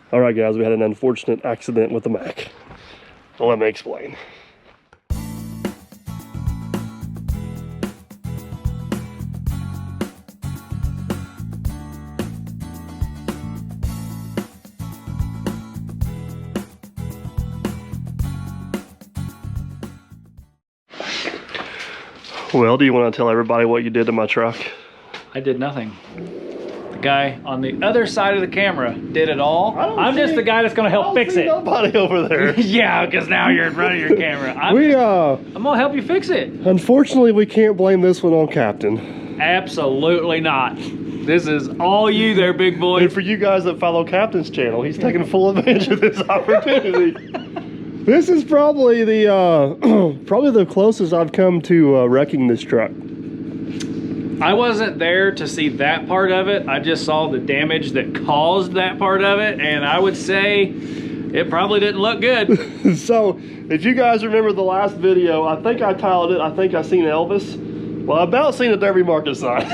All right, guys, we had an unfortunate accident with the Mac. Well, let me explain. Well, do you want to tell everybody what you did to my truck? I did nothing. The guy on the other side of the camera did it all. I'm just the guy that's going to help fix it. Nobody over there. Yeah, because now you're in front of your camera. I'm going to help you fix it. Unfortunately, we can't blame this one on Captain. Absolutely not. This is all you there, big boy. And for you guys that follow Captain's channel, he's taking full advantage of this opportunity. This is probably the probably the closest I've come to wrecking this truck. I wasn't there to see that part of it. I just saw the damage that caused that part of it, and I would say it probably didn't look good. So, if you guys remember the last video, I think I titled it, I think I seen Elvis. Well, I about seen a Derby Market sign.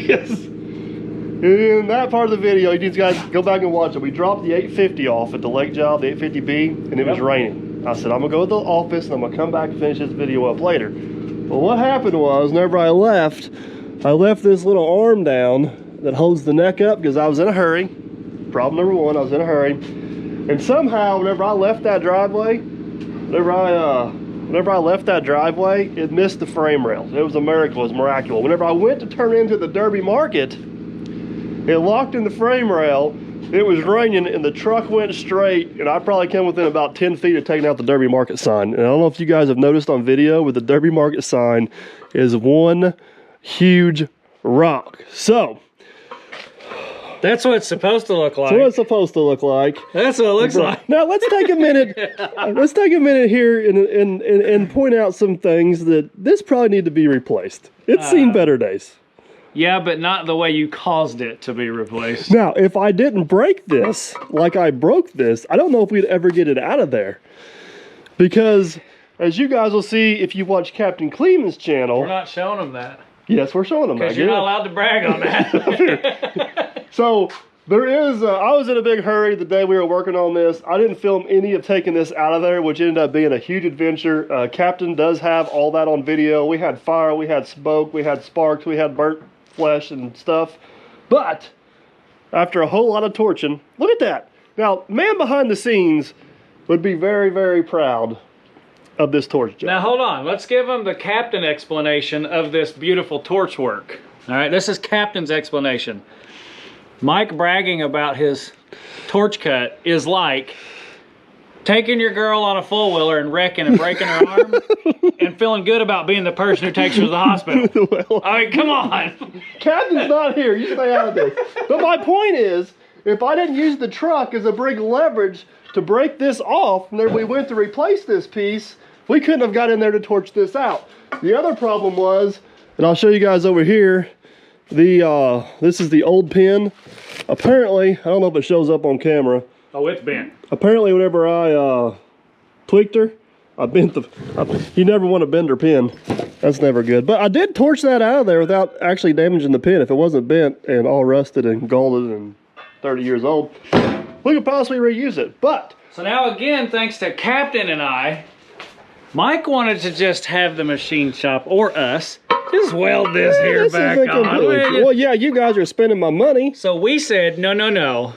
Yes. In that part of the video, you guys go back and watch it. We dropped the 850 off at the lake job, the 850B, and it was raining. I said, I'm gonna go to the office and I'm gonna come back and finish this video up later. Well, what happened was, whenever I left this little arm down that holds the neck up because I was in a hurry. Problem number one, I was in a hurry. And somehow, whenever I left that driveway, it missed the frame rails. It was a miracle, it was miraculous. Whenever I went to turn into the Derby Market, it locked in the frame rail. It was raining and the truck went straight, and I probably came within about 10 feet of taking out the Derby Market sign. And I don't know if you guys have noticed on video, but the Derby Market sign is one huge rock. So that's what it's supposed to look like. That's what it's supposed to look like. That's what it looks like. Now let's take a minute. Let's take a minute here and point out some things that this probably need to be replaced. It's seen better days. Yeah, but not the way you caused it to be replaced. Now, if I didn't break this like I broke this, I don't know if we'd ever get it out of there. Because, as you guys will see if you watch Captain Kleeman's channel... We're not showing them that. Yes, we're showing them that. Because you're not allowed to brag on that. So, there is... I was in a big hurry the day we were working on this. I didn't film any of taking this out of there, which ended up being a huge adventure. Captain does have all that on video. We had fire, we had smoke, we had sparks, we had burnt flesh and stuff, but after a whole lot of torching, look at that. Now, man behind the scenes would be very, very proud of this torch job. Now hold on, let's give him the Captain explanation of this beautiful torch work. All right, this is Captain's explanation. Mike bragging about his torch cut is like taking your girl on a four-wheeler and wrecking and breaking her arm and feeling good about being the person who takes her to the hospital. Well, I mean, come on. Captain's not here. You stay out of this. But my point is, if I didn't use the truck as a big leverage to break this off, and then we went to replace this piece, we couldn't have got in there to torch this out. The other problem was, and I'll show you guys over here, this is the old pin. Apparently, I don't know if it shows up on camera. Oh, it's bent. Apparently, whenever I tweaked her, I bent you never want to bend her pin. That's never good. But I did torch that out of there without actually damaging the pin. If it wasn't bent and all rusted and galded and 30 years old, we could possibly reuse it. But so now again, thanks to Captain and I, Mike wanted to just have the machine shop or us just weld this here back on. Well, yeah, you guys are spending my money. So we said, no.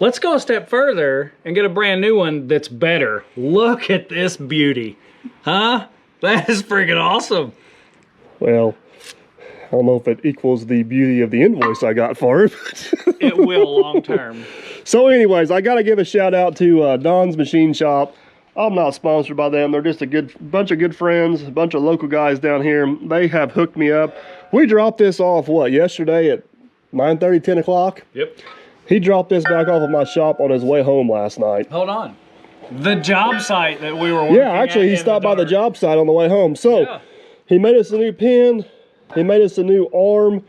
Let's go a step further and get a brand new one that's better. Look at this beauty. Huh? That is freaking awesome. Well, I don't know if it equals the beauty of the invoice I got for it. It will long term. So anyways, I got to give a shout out to Don's Machine Shop. I'm not sponsored by them. They're just a bunch of good friends, a bunch of local guys down here. They have hooked me up. We dropped this off, yesterday at 9:30, 10 o'clock? Yep. He dropped this back off of my shop on his way home last night. Hold on. The job site that we were working Yeah, actually, he stopped by the job site on the way home. So, he made us a new pin. He made us a new arm.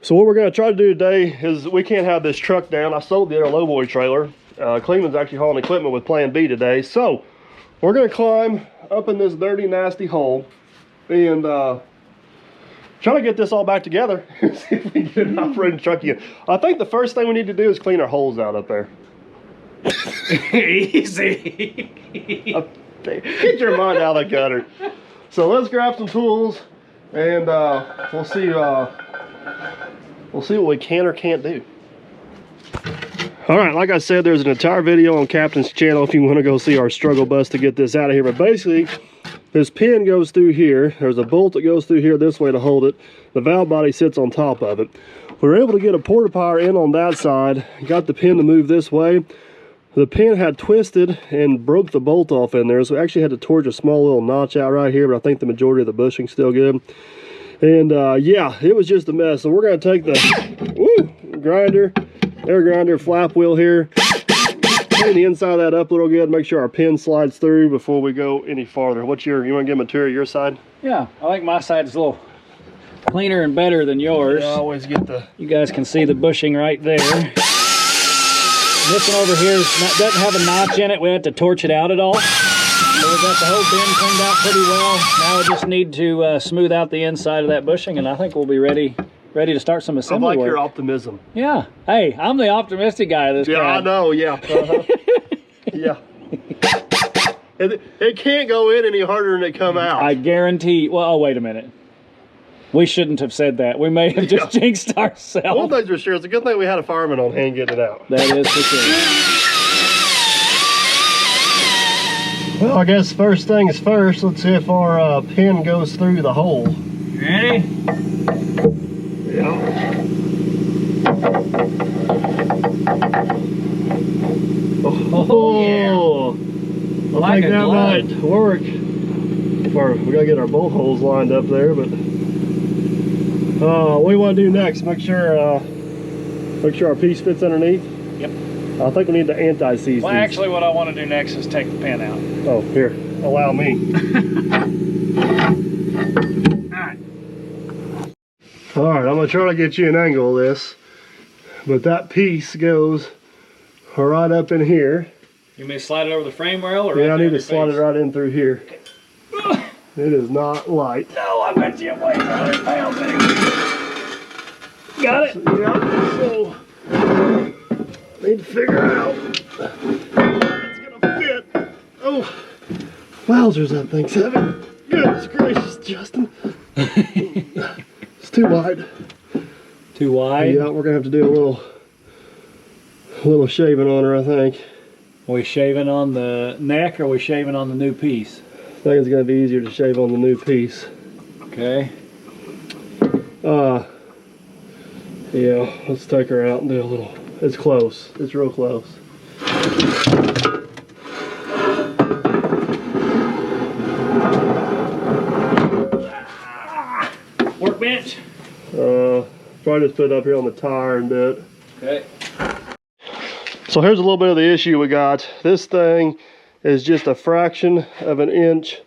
So what we're going to try to do today is we can't have this truck down. I sold the other lowboy trailer. Cleveland's actually hauling equipment with Plan B today. So, we're going to climb up in this dirty, nasty hole and try to get this all back together and see if we can get an operating truck again. I think the first thing we need to do is clean our holes out up there. Easy. Get your mind out of the gutter. So let's grab some tools, and we'll see what we can or can't do. All right, like I said, there's an entire video on Captain's channel if you want to go see our struggle bus to get this out of here. But basically, this pin goes through here. There's a bolt that goes through here this way to hold it. The valve body sits on top of it. We were able to get a porta-power in on that side. Got the pin to move this way. The pin had twisted and broke the bolt off in there, so we actually had to torch a small little notch out right here, but I think the majority of the bushing's still good. And yeah, it was just a mess. So we're going to take the grinder, air grinder, flap wheel here, clean the inside of that up a little good, make sure our pin slides through before we go any farther. What's you want to get material your side? Yeah, I think my side is a little cleaner and better than yours. Yeah, I always get the... You guys can see the bushing right there. This one over here doesn't have a notch in it. We had to torch it out at all. So we got the whole bin cleaned out pretty well. Now we just need to smooth out the inside of that bushing, and I think we'll be ready to start some assembly work. I like your optimism. Yeah. Hey, I'm the optimistic guy of this crowd. I know, yeah. Yeah. It can't go in any harder than it come out. I guarantee. Well, oh, wait a minute. We shouldn't have said that. We may have just jinxed ourselves. One thing's for sure, it's a good thing we had a fireman on hand getting it out. That is for sure. Well, I guess first things first, let's see if our pin goes through the hole. Ready? Yeah. Oh, yeah. I think that might work. We gotta get our bolt holes lined up there, but what do you want to do next? Make sure our piece fits underneath. Yep. I think we need to anti-seize Well, these. actually, what I want to do next is take the pin out. Oh, here. Allow me. All right, I'm gonna try to get you an angle of this, but that piece goes right up in here. You may slide it over the frame rail, or yeah, I need to slide it right in through here. It is not light. No, I bet you it weighs 100 pounds. Got it? Yeah. So need to figure out it's gonna fit. Oh, wowzers, that thing's heavy. Goodness gracious, Justin. It's too wide. Too wide? Yeah, we're gonna have to do a little shaving on her, I think. Are we shaving on the neck, or are we shaving on the new piece? I think it's gonna be easier to shave on the new piece. Okay. Yeah, let's take her out and do a little. It's close. It's real close. Workbench? Probably just put it up here on the tire and do it. Okay. So here's a little bit of the issue we got. This thing is just a fraction of an inch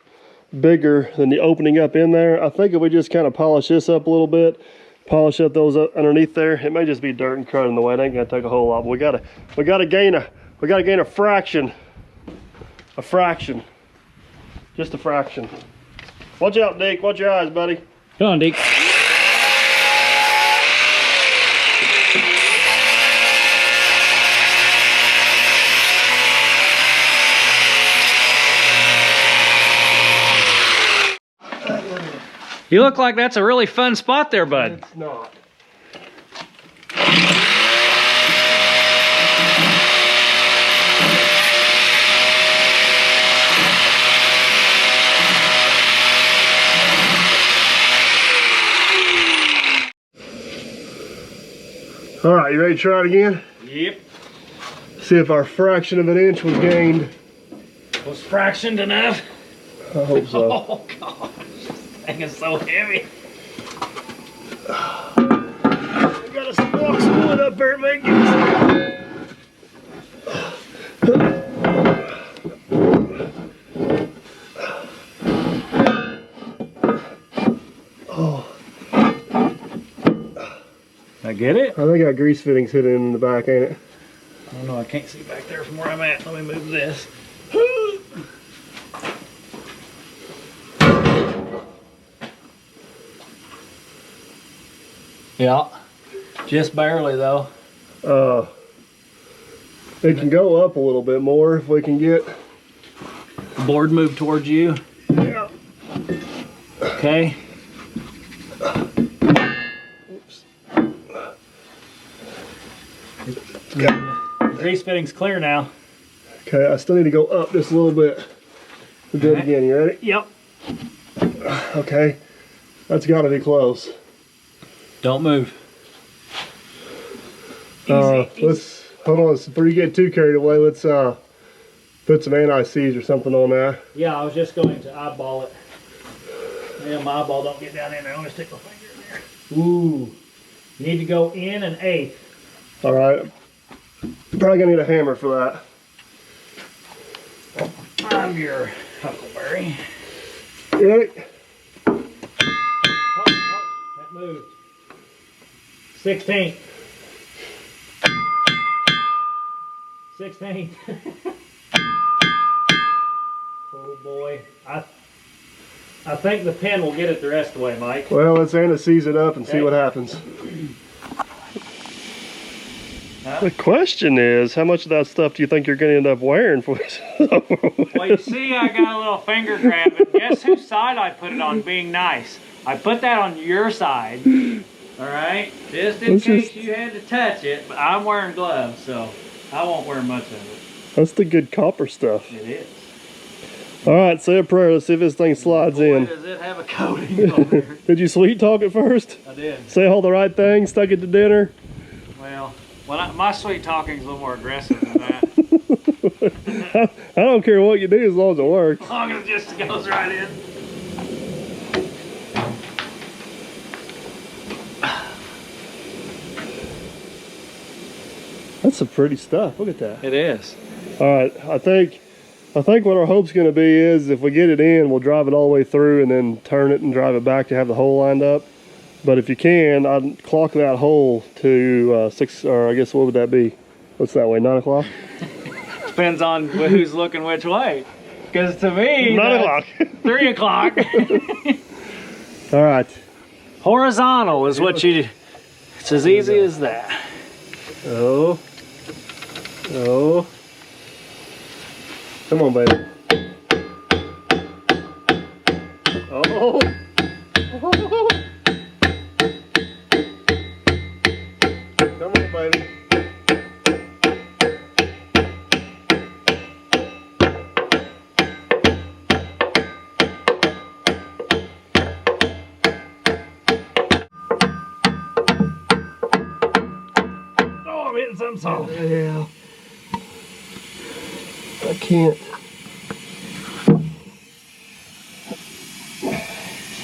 bigger than the opening up in there. I think if we just kind of polish this up a little bit, polish up those up underneath there, it may just be dirt and crud in the way. It ain't gonna take a whole lot, but we gotta gain a fraction. A fraction. Just a fraction. Watch out, Deke. Watch your eyes, buddy. Come on, Deke. You look like that's a really fun spot there, bud. It's not. All right, you ready to try it again? Yep. See if our fraction of an inch was gained. Was fractioned enough? I hope so. Oh, God. This thing is so heavy. We gotta walk some wood up there and make it. Oh. I get it? I think our grease fittings hit in the back, ain't it? I don't know, I can't see back there from where I'm at. Let me move this. Yeah, just barely though. It can go up a little bit more if we can get the board moved towards you. Yeah. Okay. Oops. The grease fitting's clear now. Okay, I still need to go up just a little bit. We'll do it again. You ready? Yep. Okay. That's got to be close. Don't move. Let's hold on. Before you get too carried away, let's put some anti-seize or something on that. Yeah, I was just going to eyeball it. Yeah, my eyeball don't get down in there. I'm gonna stick my finger in there. Ooh. You need to go in an eighth. All right. Probably gonna need a hammer for that. I'm your huckleberry. You ready? Oh, that moved. 16. 16. Oh boy. I think the pin will get it the rest of the way, Mike. Well, let's anti-seize it up and see what happens. The question is, how much of that stuff do you think you're going to end up wearing for this? Well, you see, I got a little finger grab, and guess whose side I put it on, being nice? I put that on your side, all right? Just in case you had to touch it, but I'm wearing gloves, so I won't wear much of it. That's the good copper stuff. It is. All right, say a prayer. Let's see if this thing slides in. Does it have a coating on there? Did you sweet talk it first? I did. Say all the right things, stuck it to dinner? Well, my sweet talking's a little more aggressive than that. I don't care what you do as long as it works. As long as it just goes right in. That's some pretty stuff. Look at that. It is. All right, I think what our hope's going to be is if we get it in, we'll drive it all the way through and then turn it and drive it back to have the hole lined up. But if you can, I'd clock that hole to 6, or I guess what would that be? What's that way, 9 o'clock? Depends on who's looking which way. Because to me, 9 o'clock. 3 o'clock. All right. Horizontal is what you do. It's as easy as that. Oh. Oh. Come on, baby. Oh. Come on, baby. Oh, I'm hitting something solid. Yeah. I can't.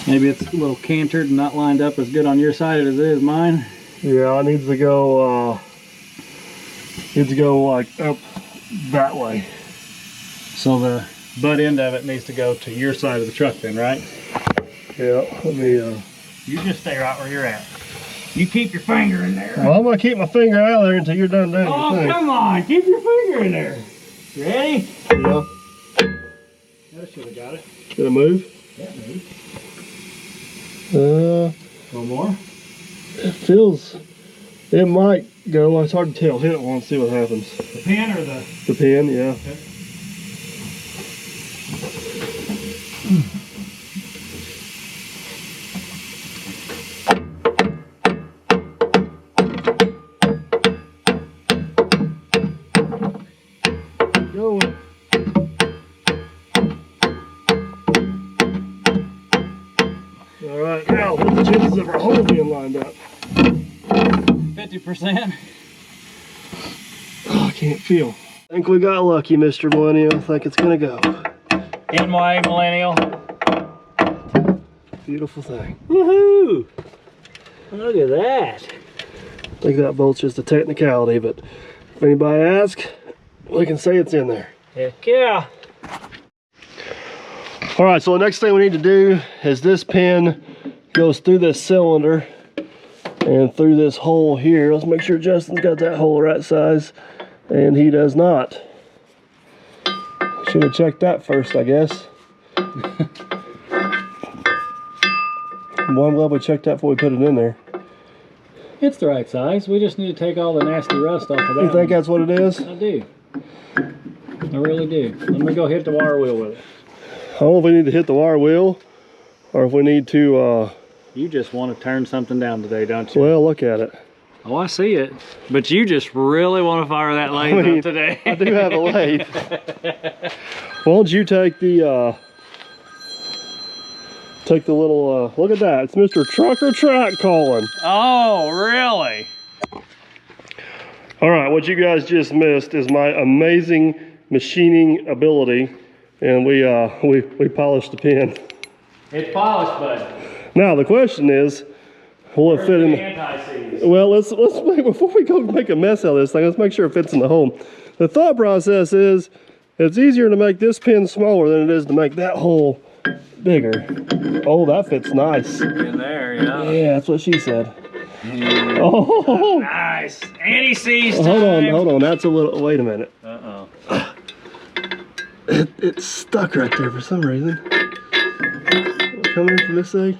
Maybe it's a little cantered and not lined up as good on your side as it is mine. Yeah, it needs to go like up that way. So the butt end of it needs to go to your side of the truck then, right? Yeah, let me You just stay right where you're at. You keep your finger in there. well, I'm gonna keep my finger out of there until you're done doing Oh, your thing. come on, keep your finger in there. You ready? Yeah. That should have got it. Did it move? That moved. A One more. It might go. It's hard to tell. Hit it once, see what happens. The pin or the? The pin, yeah. Okay. Going. All right, now what's the chances of our hole being lined up? 50%. Oh, I can't feel. I think we got lucky, Mr. Millennial. I think it's gonna go. NY Millennial. Beautiful thing. Woohoo! Look at that. I think that bolt's just a technicality, but if anybody asks, we can say it's in there. Heck yeah. All right, so the next thing we need to do is this pin goes through this cylinder and through this hole here. Let's make sure Justin's got that hole right size, and he does not. Should have checked that first, I guess. Well, I'm glad we checked that before we put it in there. It's the right size. We just need to take all the nasty rust off of that. You think that's what it is? I do. I really do. Let me go hit the wire wheel with it. I don't know if we need to hit the wire wheel or if we need to... You just want to turn something down today, don't you? Well, look at it. Oh, I see it. But you just really want to fire that lathe up today. I do have a lathe. Why don't you take the little, look at that. It's Mr. Trucker Track calling. Oh, really? All right, what you guys just missed is my amazing machining ability. And we polished the pin. It's polished, bud. Now the question is, will it fit in the anti-seize? Well, let's make, before we go make a mess out of this thing, let's make sure it fits in the hole. The thought process is it's easier to make this pin smaller than it is to make that hole bigger. Oh, that fits nice. In there, yeah. Yeah, that's what she said. Oh, nice. Anti-seize time. Hold on. That's a little. Wait a minute. Uh-oh. It's stuck right there for some reason. Coming from this side.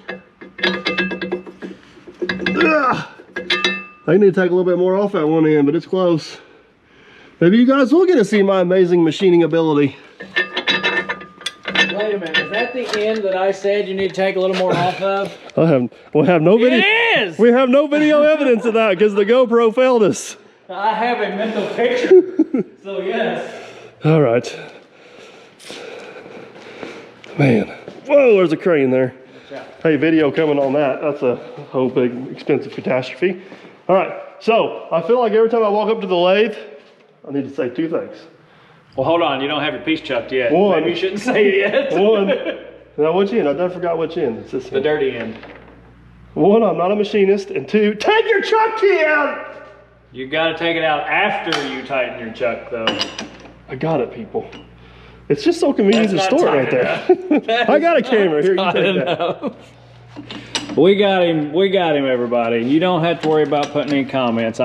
Ugh. I need to take a little bit more off that one end, but it's close. Maybe you guys will get to see my amazing machining ability. Wait a minute, is that the end that I said you need to take a little more off of? We'll have no video. It is! We have no video evidence of that because the GoPro failed us. I have a mental picture, so yes. All right. Man, whoa, there's a crane there. Hey, video coming on that. That's a whole big expensive catastrophe. All right, so I feel like every time I walk up to the lathe, I need to say two things. Well, hold on, you don't have your piece chucked yet. One. Maybe you shouldn't say it yet. One, now which end? I done forgot which end. It's this The end. dirty end. One, I'm not a machinist, and two, take your chuck key out! You gotta take it out after you tighten your chuck, though. I got it, people. It's just so convenient to That's store not it right there. I got a camera here. You take that. Enough. We got him, everybody. You don't have to worry about putting any comments.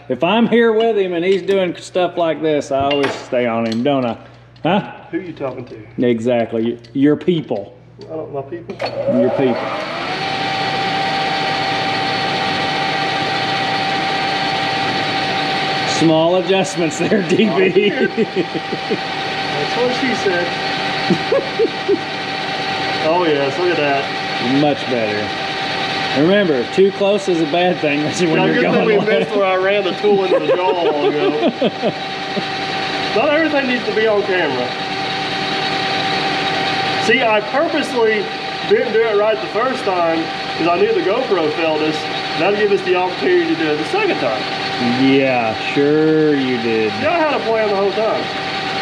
If I'm here with him and he's doing stuff like this, I always stay on him, don't I? Huh? Who are you talking to? Exactly. Your people. I don't know people. Your people. Small adjustments there, DB. That's what she said. Oh yes, look at that. Much better. Remember, too close is a bad thing. That's when you're going. We missed where I ran the tool into the jaw a while ago. Not everything needs to be on camera. See, I purposely didn't do it right the first time because I knew the GoPro failed us. That'll give us the opportunity to do it the second time. Yeah, sure you did. See, I had a plan the whole time.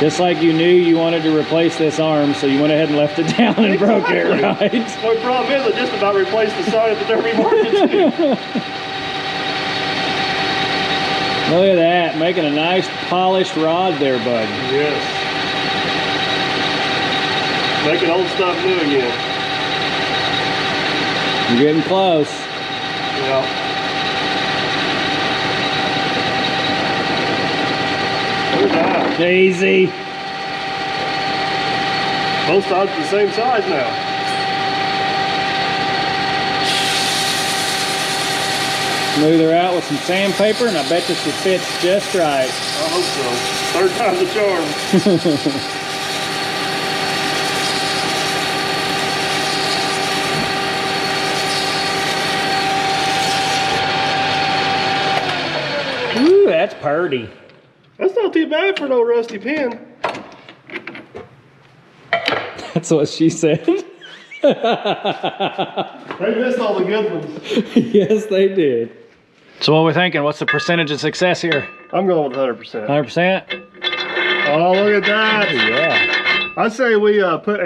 Just like you knew you wanted to replace this arm, so you went ahead and left it down and broke it, right? The problem is I just about replaced the side of the Derby Market too. Look at that, making a nice polished rod there, bud. Yes. Making old stuff new again. You're getting close. Yeah. Look at that. Easy. Both sides the same size now. Smooth her out with some sandpaper, and I bet this fits just right. I hope so. Third time's a charm. Ooh, that's purty. That's not too bad for no rusty pin. That's what she said. They missed all the good ones. Yes, they did. So what are we thinking? What's the percentage of success here? I'm going with 100%. 100%? Oh, look at that. Yeah. I say we put put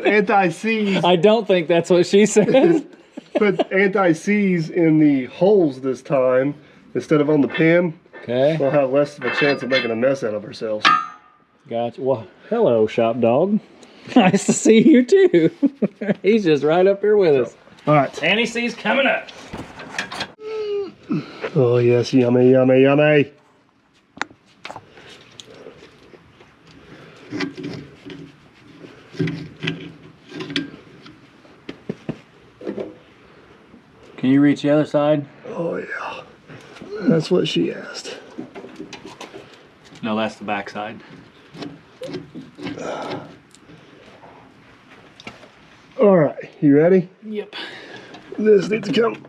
anti-seize. I don't think that's what she said. Put anti-seize in the holes this time instead of on the pin. Okay. We'll have less of a chance of making a mess out of ourselves. Gotcha. Well, hello, shop dog. Nice to see you too. He's just right up here with us. All right. Anti-seize coming up. Oh yes, yummy, yummy, yummy. Can you reach the other side? Oh yeah, that's what she asked. No, that's the back side. All right, you ready? Yep. This needs to come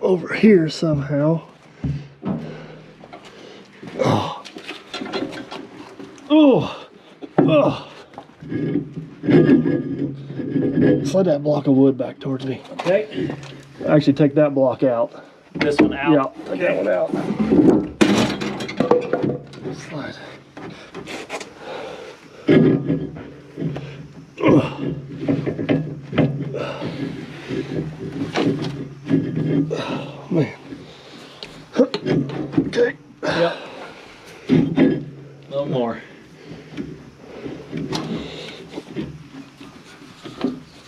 over here somehow. Oh. Oh. Oh. Slide that block of wood back towards me. Okay. Actually, take that block out. This one out. Yeah, take that one out. Slide. Oh, man. Okay. Yep. A little more.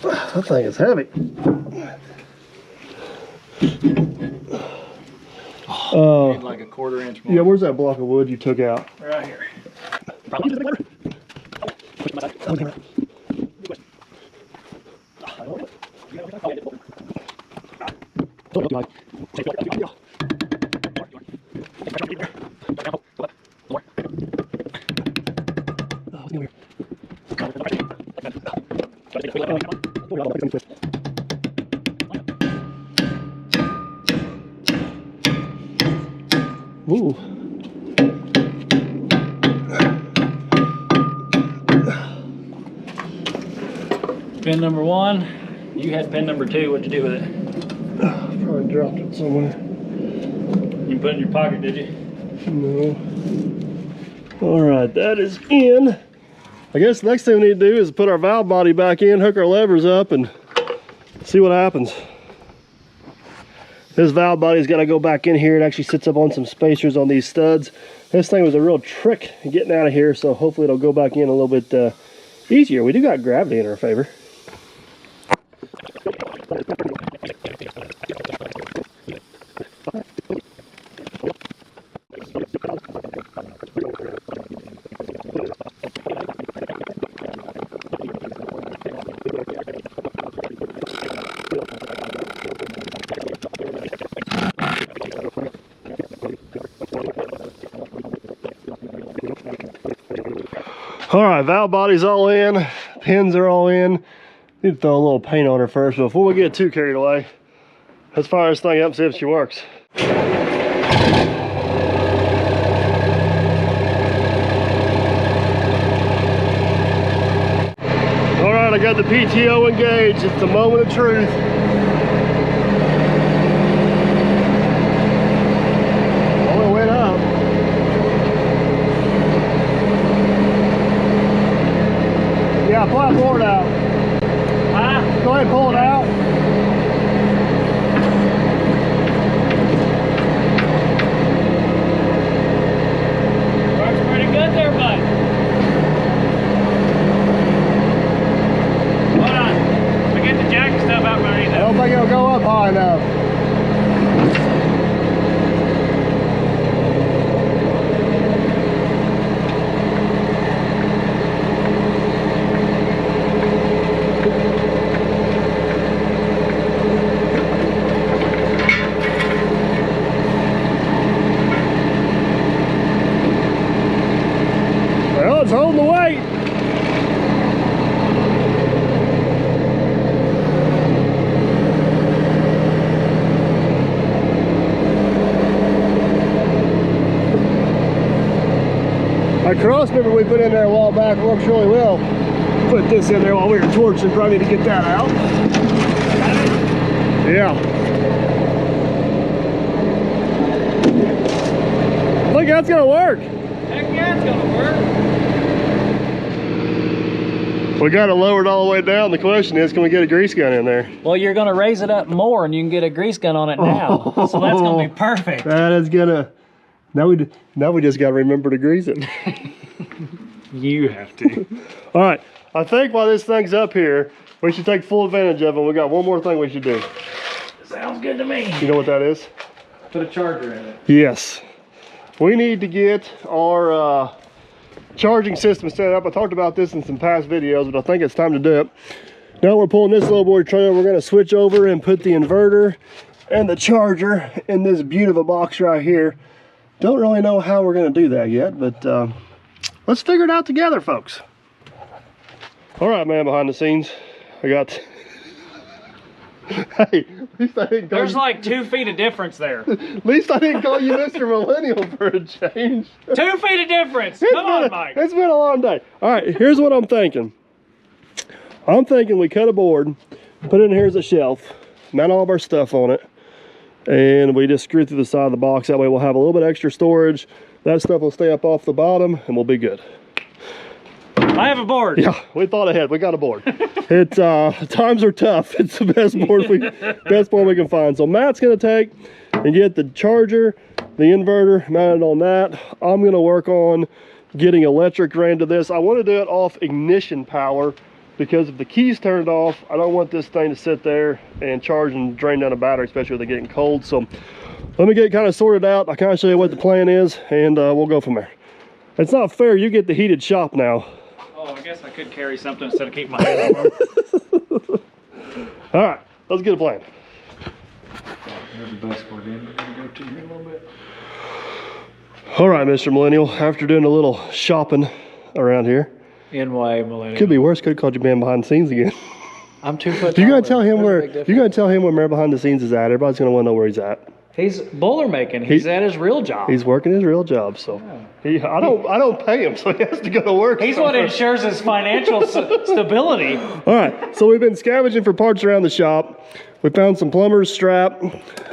That thing is heavy. Need like a 1/4 inch more. Yeah, where's that block of wood you took out? Right here. Ooh. Pin number 1. You had pin number 2. What'd you do with it? Probably dropped it somewhere. You put it in your pocket, did you? No. All right, that is in. I guess the next thing we need to do is put our valve body back in, hook our levers up, and see what happens. This valve body's got to go back in here. It actually sits up on some spacers on these studs. This thing was a real trick getting out of here, so hopefully it'll go back in a little bit easier. We do got gravity in our favor. All right, valve body's all in, pins are all in. Need to throw a little paint on her first, but before we get too carried away, let's fire this thing up and see if she works. All right, I got the PTO engaged. It's the moment of truth. Oh, it went up. Yeah, pull that board out. Huh? Go ahead and pull it out. Works pretty good there, bud. Hold on. I get the jack stuff out underneath I that. don't think it'll go up high enough. Well, it's holding the weight. Our cross member we put in there a while back works really well. Put this in there while we were torching, probably need to get that out. Yeah. I think that's gonna work. Heck yeah, it's gonna work. We got it lowered all the way down. The question is, can we get a grease gun in there? Well, you're gonna raise it up more and you can get a grease gun on it now. So that's gonna be perfect. That is gonna, now we just gotta remember to grease it. You have to. All right, I think while this thing's up here, we should take full advantage of it. We got one more thing we should do. Sounds good to me. You know what that is? Put a charger in it. Yes. We need to get our charging system set up. I talked about this in some past videos, but I think it's time to do it. Now we're pulling this lowboy trailer. We're gonna switch over and put the inverter and the charger in this beautiful box right here. Don't really know how we're going to do that yet, but let's figure it out together, folks. All right, man, behind the scenes, I got... Hey, at least I didn't call There's you... like 2 feet of difference there. At least I didn't call you Mr. Millennial for a change. 2 feet of difference. Come on, Mike. It's been a long day. All right, here's what I'm thinking. I'm thinking we cut a board, put it in here as a shelf, mount all of our stuff on it, and we just screw through the side of the box. That way we'll have a little bit extra storage. That stuff will stay up off the bottom, and we'll be good. I have a board. Yeah, we thought ahead. We got a board. It's times are tough. It's the best board we can find. So Matt's gonna take and get the charger, the inverter mounted on that. I'm gonna work on getting electric ran to this. I want to do it off ignition power because if the key's turned off, I don't want this thing to sit there and charge and drain down a battery, especially with it getting cold. So let me get it kind of sorted out. I'll kind of show you what the plan is, and we'll go from there. It's not fair. You get the heated shop now. Oh, I guess I could carry something instead of keeping my head on. All right, let's get a plan. There's the best board in. We're gonna go to here a little bit. All right, Mr. Millennial, after doing a little shopping around here. NY Millennial. Could be worse. Could have called you man behind the scenes again. I'm 2 foot You gotta taller. tell him There's a where big difference. you gotta tell him where man behind the scenes is at. Everybody's gonna want to know where he's at. He's boiler making. He's at his real job. He's working his real job, so I don't pay him, so he has to go to work. He's what ensures his financial stability. All right, so we've been scavenging for parts around the shop. We found some plumber's strap.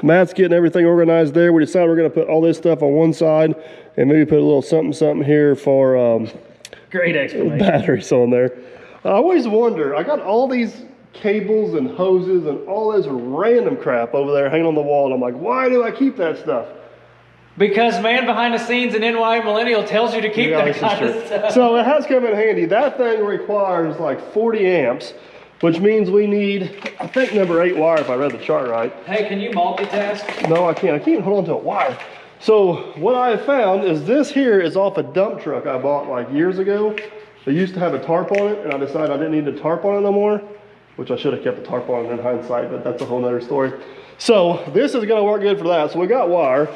Matt's getting everything organized there. We decided we're gonna put all this stuff on one side and maybe put a little something here for Great explanation. batteries on there. I always wonder, I got all these cables and hoses and all this random crap over there hanging on the wall, and I'm like, why do I keep that stuff? Because man behind the scenes in NY Millennial tells you to keep Yeah, that this is kind true. of stuff. So it has come in handy. That thing requires like 40 amps, which means we need, I think, number 8 wire if I read the chart right. Hey, can you multitask? No, I can't. I can't hold on to a wire. So what I have found is this here is off a dump truck I bought like years ago. They used to have a tarp on it, and I decided I didn't need the tarp on it no more, which I should have kept the tarp on in hindsight, but that's a whole nother story. So this is gonna work good for that. So we got wire.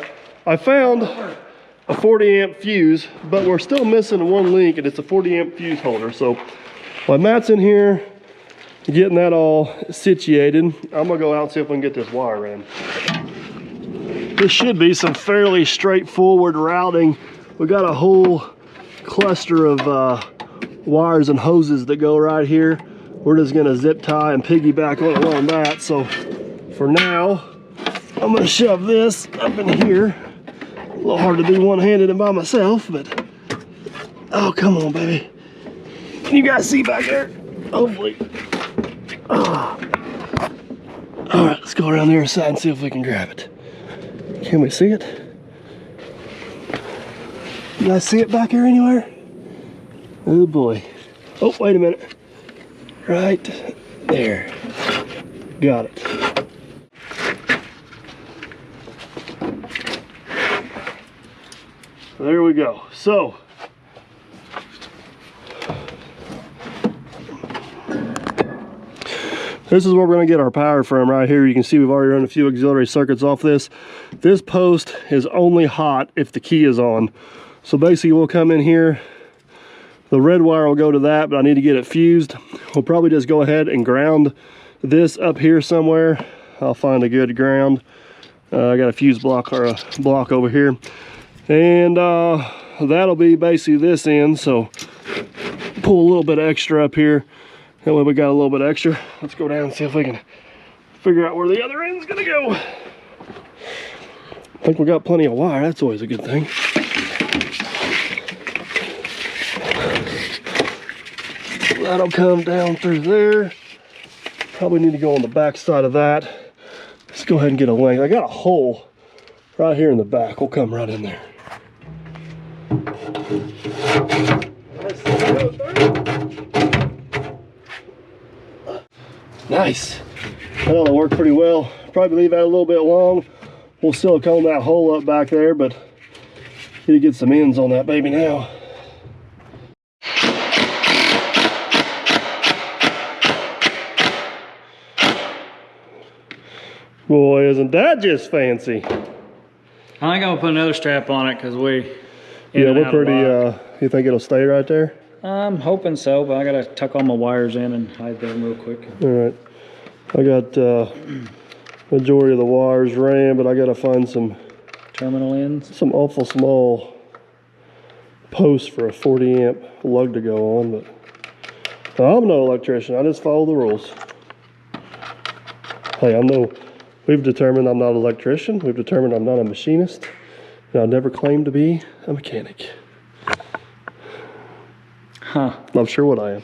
I found a 40 amp fuse, but we're still missing one link, and it's a 40 amp fuse holder. So while Matt's in here getting that all situated, I'm gonna go out and see if we can get this wire in. This should be some fairly straightforward routing. We got a whole cluster of wires and hoses that go right here. We're just gonna zip tie and piggyback along that. So for now, I'm gonna shove this up in here. A little hard to do one-handed and by myself, but oh, come on, baby. Can you guys see back there? Hopefully. All right, let's go around the other side and see if we can grab it. Can we see it? You guys see it back here anywhere? Oh boy. Oh, wait a minute. Right there. Got it. There we go. So this is where we're going to get our power from right here. You can see we've already run a few auxiliary circuits off this. This post is only hot if the key is on. So basically we'll come in here. The red wire will go to that, but I need to get it fused. We'll probably just go ahead and ground this up here somewhere. I'll find a good ground. I got a fuse block or a block over here. And that'll be basically this end. So pull a little bit extra up here. That way we got a little bit extra. Let's go down and see if we can figure out where the other end's gonna go. I think we got plenty of wire. That's always a good thing. That'll come down through there. Probably need to go on the back side of that. Let's go ahead and get a length. I got a hole right here in the back. We'll come right in there. Nice. That'll work pretty well. Probably leave that a little bit long. We'll silicone that hole up back there, but need to get some ends on that baby now. Boy, isn't that just fancy? I think I'm gonna put another strap on it because we. Yeah, we're pretty. You think it'll stay right there? I'm hoping so, but I gotta tuck all my wires in and hide them real quick. All right. I got majority of the wires ran, but I gotta find some terminal ends. Some awful small posts for a 40 amp lug to go on, but I'm no electrician. I just follow the rules. Hey, we've determined I'm not an electrician. We've determined I'm not a machinist. And I'll never claim to be a mechanic. Huh. I'm sure what I am.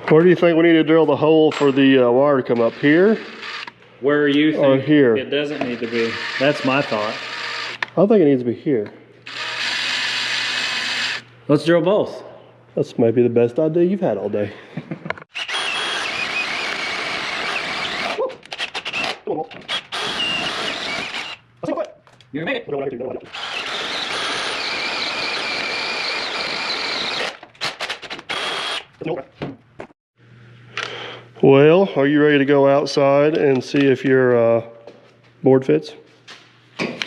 Where do you think we need to drill the hole for the wire to come up? Here? Where you think or here? It doesn't need to be. That's my thought. I think it needs to be here. Let's drill both. That's maybe the best idea you've had all day. You made it. Well, are you ready to go outside and see if your board fits? I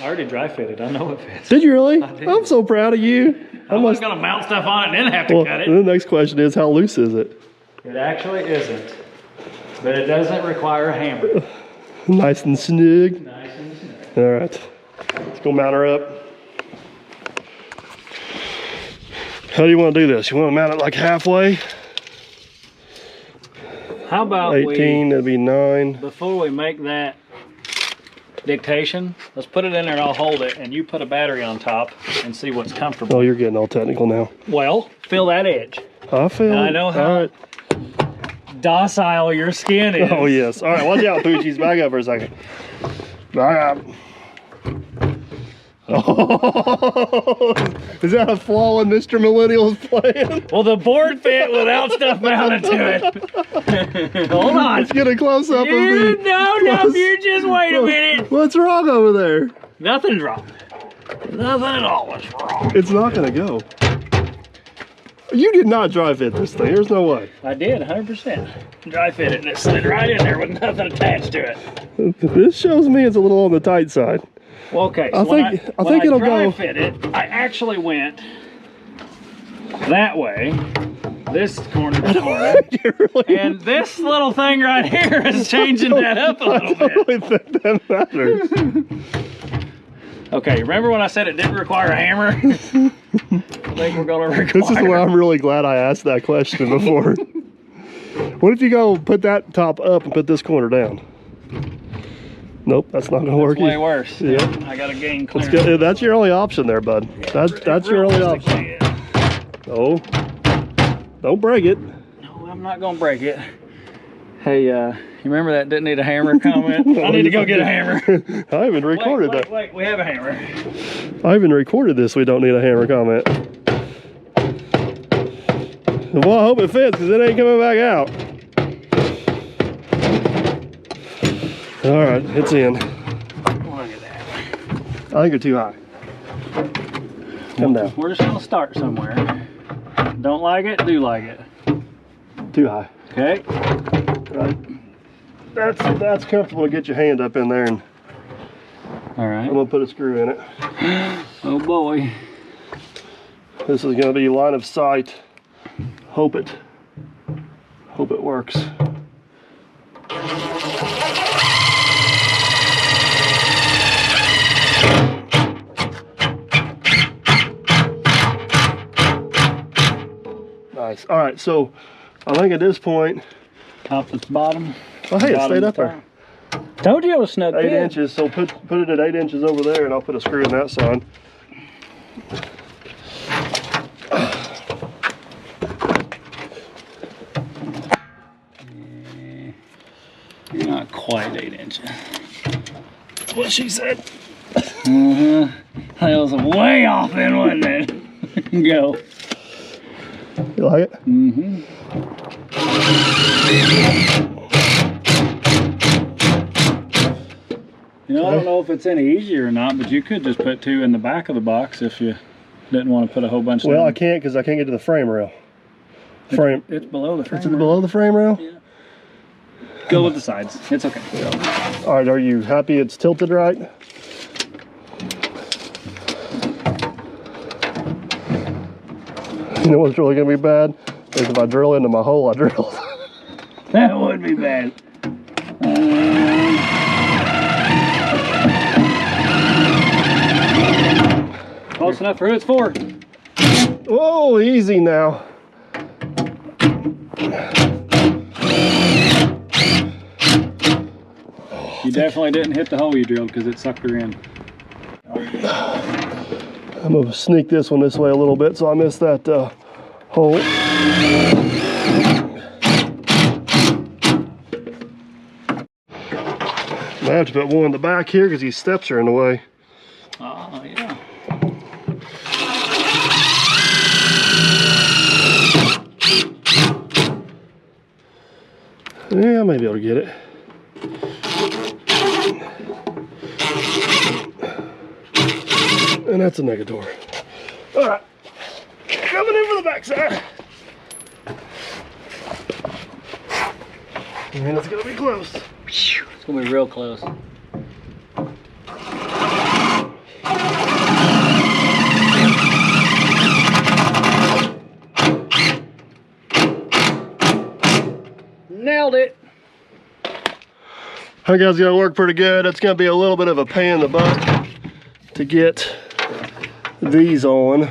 already dry fitted. I know it fits. Did you really? I did. I'm so proud of you. I was going to mount stuff on it and then have to cut it. The next question is, how loose is it? It actually isn't, but it doesn't require a hammer. Nice and snug. Nice and snug. All right, let's go mount her up. How do you want to do this? You want to mount it like halfway? How about 18, that'd be 9. Before we make that dictation, let's put it in there and I'll hold it, and you put a battery on top and see what's comfortable. Oh, you're getting all technical now. Well, feel that edge. I feel it. I know how docile your skin is. Oh, yes. All right, watch out, Poochies. Back up for a second. Back up. Oh, is that a flaw in Mr. Millennial's plan? Well, the board fit without stuff mounted to it. Hold on. Let's get a close up of the... No, you just wait a minute. What's wrong over there? Nothing's wrong. Nothing at all is wrong. It's not going to go. You did not dry fit this thing. There's no way. I did, 100%. Dry fit it, and it slid right in there with nothing attached to it. This shows me it's a little on the tight side. Well, okay, so I think it'll go. When I dry fit it, I actually went that way, this corner to corner, Really? and this little thing right here is changing that up a little bit. I don't really think that matters. Okay, remember when I said it didn't require a hammer? I think we're gonna require. This is where I'm really glad I asked that question before. What if you go put that top up and put this corner down? Nope, that's not gonna work. It's way worse. Yeah, I gotta gain clearance. That's your only option there, bud. Yeah, that's your only option. Oh, don't break it. No, I'm not gonna break it. Hey, you remember that didn't need a hammer comment? I need to go get a hammer. I even recorded that. Wait, we have a hammer. I even recorded this. We don't need a hammer comment. Well, I hope it fits because it ain't coming back out. All right, it's in. Look at that. I think you're too high. Come down. We're just gonna start somewhere. Don't like it, do like it. Too high. Okay. Right. That's comfortable to get your hand up in there, and All right. I'm gonna put a screw in it. Oh boy. This is gonna be line of sight. Hope it works. Nice. All right, so I think at this point, Top to bottom. oh hey, it stayed up there. Told you it was snug. 8 inches, so put it at 8 inches over there, and I'll put a screw in that side. You're not quite 8 inches. That's what she said. That was way off then, wasn't it? Go. You like it? Mm-hmm. You know, I don't know if it's any easier or not, but you could just put 2 in the back of the box if you didn't want to put a whole bunch. Well, I can't because I can't get to the frame rail. Frame. It's below the frame. Is it below the frame rail? Yeah. Go with the sides. It's okay. Yeah. All right, are you happy it's tilted right? You know what's really gonna be bad? Is if I drill into my hole I drilled. That would be bad. Close enough for who it's for. Whoa, easy now. You definitely didn't hit the hole you drilled because it sucked her in. I'm gonna sneak this one this way a little bit so I miss that hole. I have to put one in the back here because these steps are in the way. Oh, yeah. Yeah, I may be able to get it. And that's a negator. All right, coming in for the backside. And it's gonna be close. It's gonna be real close. Nailed it. That guy's gonna work pretty good. It's gonna be a little bit of a pain in the butt to get these on.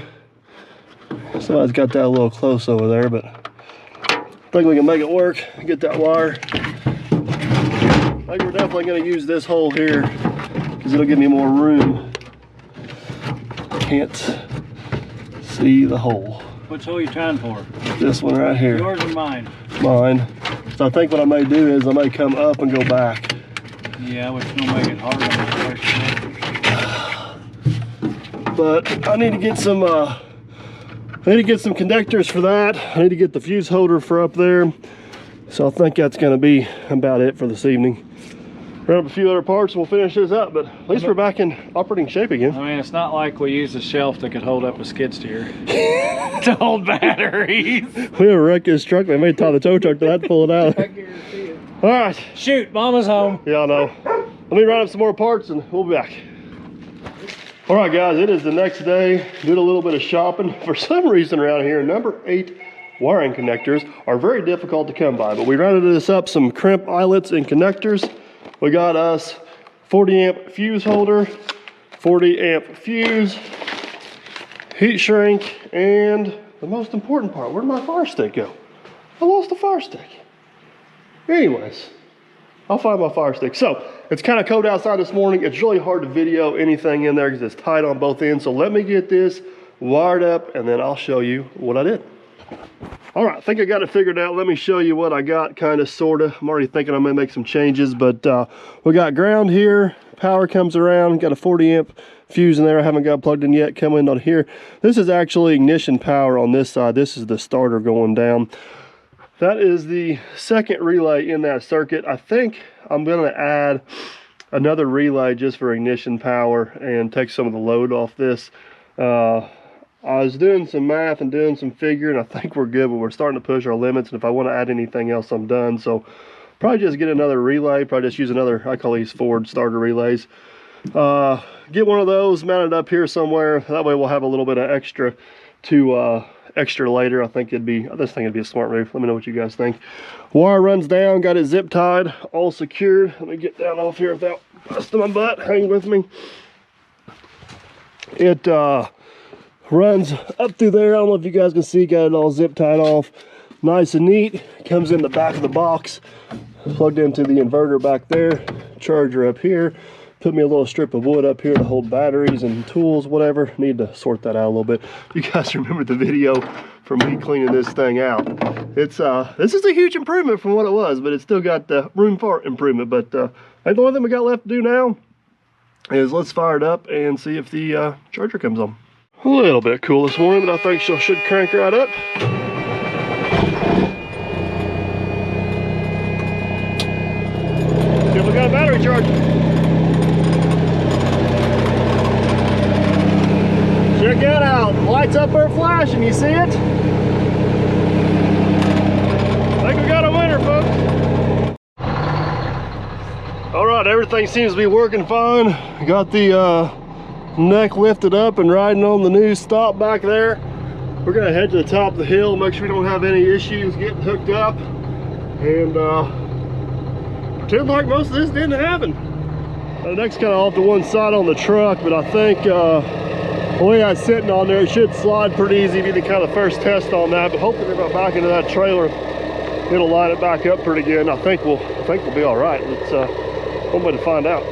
Somebody's got that a little close over there, but I think we can make it work. Get that wire. I think we're definitely gonna use this hole here because it'll give me more room. Can't see the hole. Which hole are you trying for? This one right here. Yours or mine? Mine. So I think what I may do is I may come up and go back. Yeah, which will make it harder. But I need to get some connectors for that. I need to get the fuse holder for up there. So I think that's gonna be about it for this evening. Grab a few other parts and we'll finish this up, but at least we're back in operating shape again. I mean, it's not like we used a shelf that could hold up a skid steer to hold batteries. We have wrecked this truck. They may tie the tow truck to that to pull it out. I guarantee it. All right. Shoot, Mama's home. Yeah, I know. Let me round up some more parts and we'll be back. All right, guys, it is the next day. Did a little bit of shopping. For some reason around here, number 8 wiring connectors are very difficult to come by, but we rounded this up, some crimp eyelets and connectors. We got us 40 amp fuse holder, 40 amp fuse, heat shrink, and the most important part, where'd my fire stick go? I lost the fire stick. Anyways, I'll find my fire stick. So it's kind of cold outside this morning. It's really hard to video anything in there because it's tight on both ends. So let me get this wired up and then I'll show you what I did. All right, I think I got it figured out. Let me show you what I got, kind of, sort of. I'm already thinking I may make some changes, but we got ground here. Power comes around, got a 40 amp fuse in there. I haven't got plugged in yet, coming on here. This is actually ignition power on this side. This is the starter going down. That is the second relay in that circuit. I think I'm gonna add another relay just for ignition power and take some of the load off this. I was doing some math and doing some figuring. I think we're good, but we're starting to push our limits. And if I want to add anything else, I'm done. So probably just get another relay. Probably just use another, I call these Ford starter relays. Get one of those mounted up here somewhere. That way we'll have a little bit of extra to extra later. I just think it'd be a smart move. Let me know what you guys think. Wire runs down, got it zip tied, all secured. Let me get down off here without busting my butt. Hang with me. It runs up through there. I don't know if you guys can see, got it all zip tied off. Nice and neat. Comes in the back of the box, plugged into the inverter back there. Charger up here. Put me a little strip of wood up here to hold batteries and tools, whatever. Need to sort that out a little bit. You guys remember the video from me cleaning this thing out. It's this is a huge improvement from what it was, but it's still got room for improvement. But the only thing we got left to do now is let's fire it up and see if the charger comes on. A little bit cool this morning, but I think she should crank right up. See if we got a battery charger. Check that out. Lights up there flashing, you see it? everything seems to be working fine. Got the neck lifted up and riding on the new stop back there. We're gonna head to the top of the hill, make sure we don't have any issues getting hooked up, and pretend like most of this didn't happen. The neck's kind of off to one side on the truck, but I think the way I'm sitting on there, it should slide pretty easy. Be the kind of first test on that, but hopefully if I back into that trailer, it'll line it back up pretty good. And I think we'll be all right. It's one way to find out.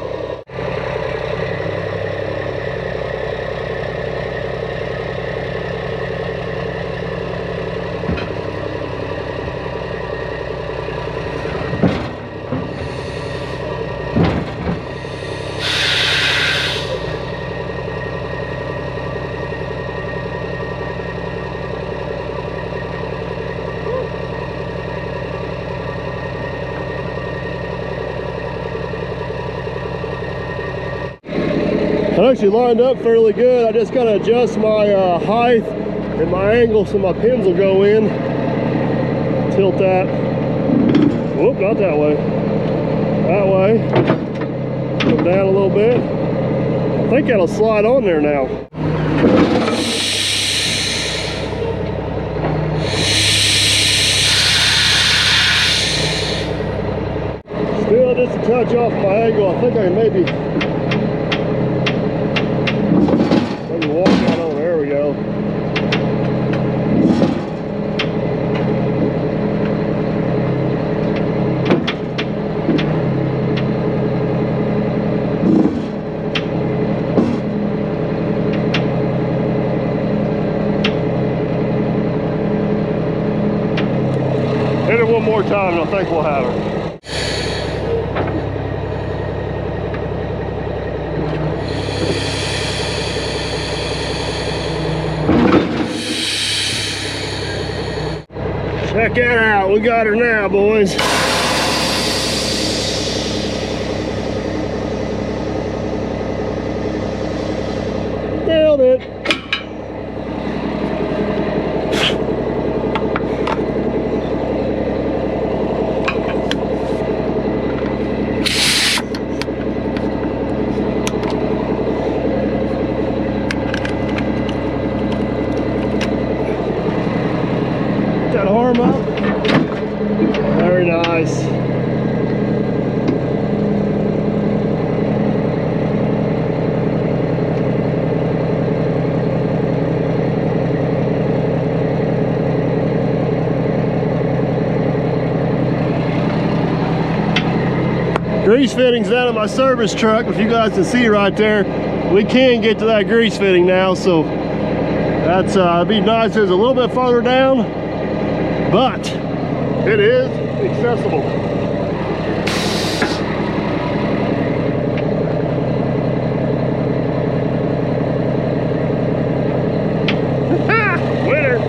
I actually lined up fairly good. I just gotta adjust my height and my angle so my pins will go in. Tilt that. Whoop, not that way. That way. Come down a little bit. I think that'll slide on there now. Still just a touch off my angle. I think I can maybe walk out on. There we go. Hit it one more time and I think we'll have her. Check that out, we got her now, boys. Nailed it. That arm up. Very nice. Grease fittings down at my service truck. If you guys can see right there, we can get to that grease fitting now, so that's it'd be nice if it was a little bit farther down, but it is accessible. Winner.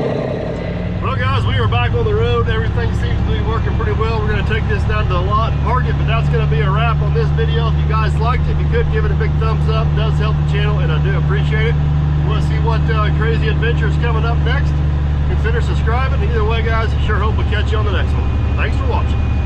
Well guys, we are back on the road. Everything seems to be working pretty well. We're going to take this down to the lot and park it, but that's going to be a wrap on this video. If you guys liked it, if you could give it a big thumbs up, it does help the channel and I do appreciate it. Want to see what crazy adventures coming up next? Consider subscribing. Either way guys, sure hope we'll catch you on the next one. Thanks for watching.